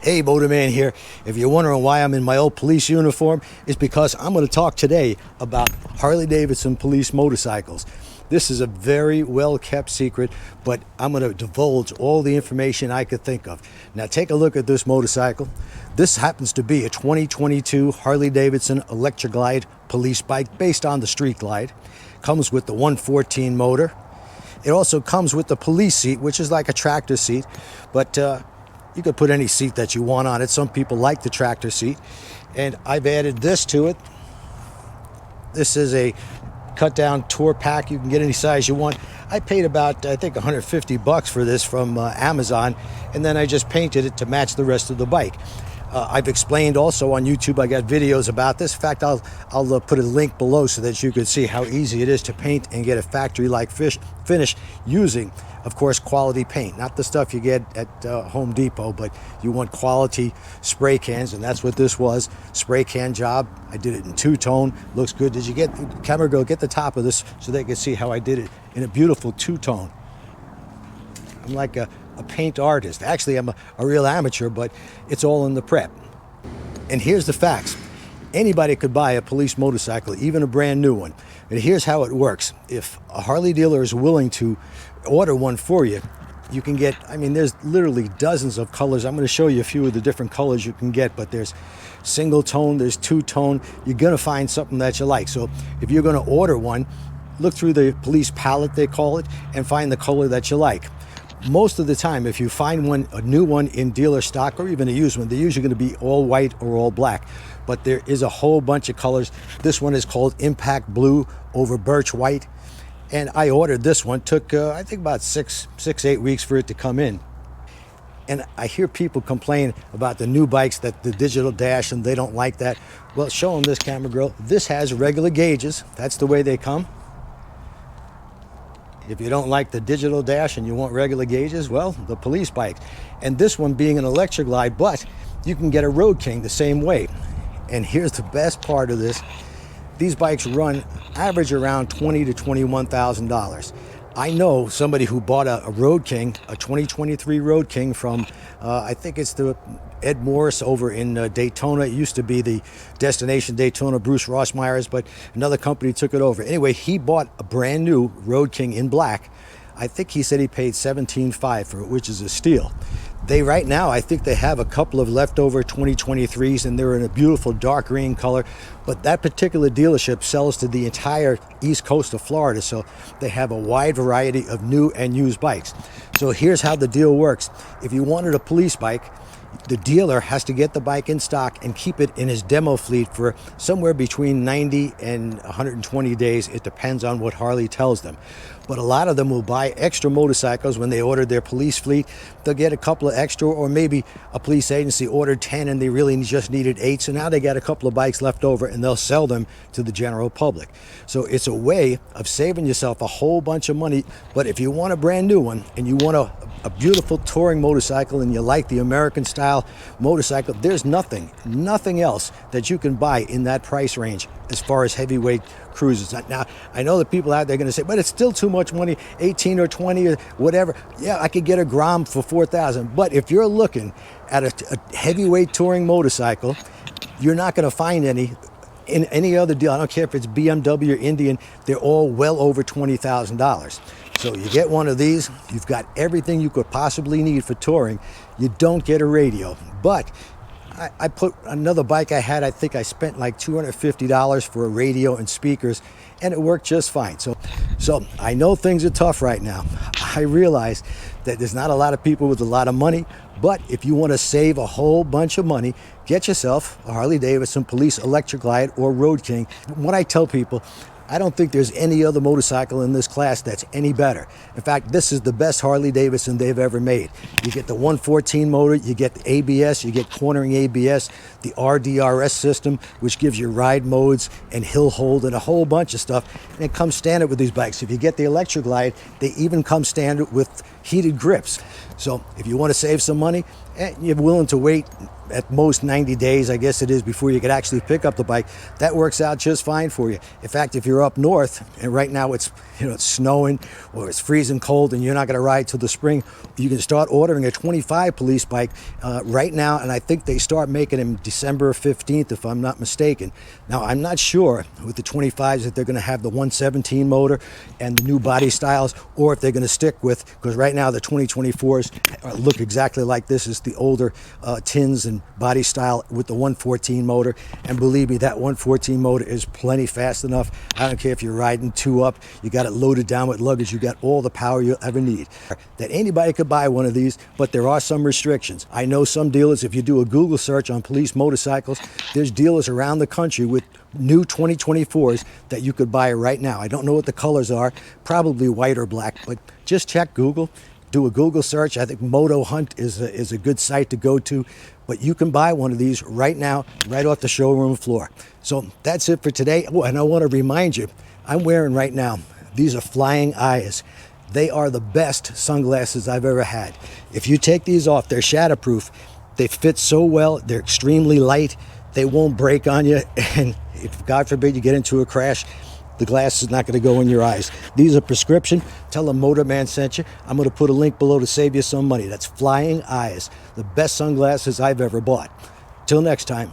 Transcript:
Hey, Motorman here. If you're wondering why I'm in my old police uniform, it's because I'm going to talk today about Harley Davidson police motorcycles. This is a very well-kept secret, but I'm going to divulge all the information I could think of. Now take a look at this motorcycle. This happens to be a 2022 Harley Davidson Electra Glide police bike based on the Street Glide. Comes with the 114 motor. It also comes with the police seat, which is like a tractor seat, but you could put any seat that you want on it. Some people like the tractor seat. And I've added this to it. This is a cut down tour pack. You can get any size you want. I paid about, I think, $150 for this from Amazon, and then I just painted it to match the rest of the bike. I've explained also on YouTube, I got videos about this. In fact, I'll put a link below so that you can see how easy it is to paint and get a factory-like finish using, of course, quality paint. Not the stuff you get at Home Depot, but you want quality spray cans, and that's what this was. Spray can job. I did it in two-tone. Looks good. Did you get, camera girl, get the top of this so they can see how I did it in a beautiful two-tone. I'm like a paint artist. Actually, I'm a real amateur, but it's all in the prep. And here's the facts. Anybody could buy a police motorcycle, even a brand new one. And here's how it works. If a Harley dealer is willing to order one for you, you can get, I mean, there's literally dozens of colors. I'm going to show you a few of the different colors you can get, but there's single tone, there's two tone. You're going to find something that you like. So if you're going to order one, look through the police palette, they call it, and find the color that you like. Most of the time, if you find one, a new one in dealer stock or even a used one, they're usually going to be all white or all black. But there is a whole bunch of colors. This one is called Impact Blue over Birch White. And I ordered this one. Took, I think, about 8 weeks for it to come in. And I hear people complain about the new bikes, that the digital dash, and they don't like that. Well, show them this, camera girl. This has regular gauges. That's the way they come. If you don't like the digital dash and you want regular gauges, well, the police bikes. And this one being an Electra Glide, but you can get a Road King the same way. And here's the best part of this. These bikes run average around $20,000 to $21,000. I know somebody who bought a Road King, a 2023 Road King from, I think it's the Ed Morris over in Daytona. It used to be the Destination Daytona, Bruce Rossmeyer's, but another company took it over. Anyway, he bought a brand new Road King in black. I think he said he paid $17,500 for it, which is a steal. They, right now, I think they have a couple of leftover 2023s, and they're in a beautiful dark green color. But that particular dealership sells to the entire east coast of Florida, so they have a wide variety of new and used bikes. So here's how the deal works. If you wanted a police bike, the dealer has to get the bike in stock and keep it in his demo fleet for somewhere between 90 and 120 days. It depends on what Harley tells them. But a lot of them will buy extra motorcycles when they order their police fleet. They'll get a couple of extra, or maybe a police agency ordered 10 and they really just needed 8. So now they got a couple of bikes left over and they'll sell them to the general public. So it's a way of saving yourself a whole bunch of money. But if you want a brand new one and you want a beautiful touring motorcycle and you like the American style motorcycle, there's nothing else that you can buy in that price range as far as heavyweight cruisers. Now, I know that people out there are going to say, but it's still too much money, 18 or 20 or whatever. Yeah, I could get a Grom for $4,000. But if you're looking at a heavyweight touring motorcycle, you're not going to find any in any other deal. I don't care if it's BMW or Indian, they're all well over $20,000. So you get one of these, you've got everything you could possibly need for touring. You don't get a radio. But I put another bike I had, I think I spent like $250 for a radio and speakers, and it worked just fine. So I know things are tough right now. I realize that there's not a lot of people with a lot of money, but if you want to save a whole bunch of money, get yourself a Harley Davidson Police Electra Glide or Road King. What I tell people, I don't think there's any other motorcycle in this class that's any better. In fact, this is the best Harley Davidson they've ever made. You get the 114 motor, you get the ABS, you get cornering ABS, the RDRS system, which gives you ride modes and hill hold and a whole bunch of stuff. And it comes standard with these bikes. If you get the Electra Glide, they even come standard with heated grips. So if you want to save some money and you're willing to wait at most 90 days, I guess it is, before you could actually pick up the bike, that works out just fine for you. In fact, if you're up north and right now it's it's snowing or it's freezing cold and you're not going to ride till the spring, you can start ordering a 25 police bike right now, and I think they start making them December 15th if I'm not mistaken. Now I'm not sure with the 25s if they're going to have the 117 motor and the new body styles, or if they're going to stick with, because right now the 2024s look exactly like this, is the older tins and body style with the 114 motor. And believe me, that 114 motor is plenty fast enough. I don't care if you're riding two up, you got it loaded down with luggage, you got all the power you'll ever need. That anybody could buy one of these, but there are some restrictions. I know some dealers, if you do a Google search on police motorcycles, there's dealers around the country with new 2024s that you could buy right now. I don't know what the colors are, probably white or black, but just check Google. Do a Google search. I think Moto Hunt is a good site to go to, but you can buy one of these right now, right off the showroom floor. So that's it for today. Oh, and I want to remind you, I'm wearing right now, these are Flying Eyes. They are the best sunglasses I've ever had. If you take these off, they're shatterproof. They fit so well. They're extremely light. They won't break on you. And if, God forbid, you get into a crash, the glass is not going to go in your eyes. These are prescription. Tell them Motorman sent you. I'm going to put a link below to save you some money. That's Flying Eyes, the best sunglasses I've ever bought. Till next time.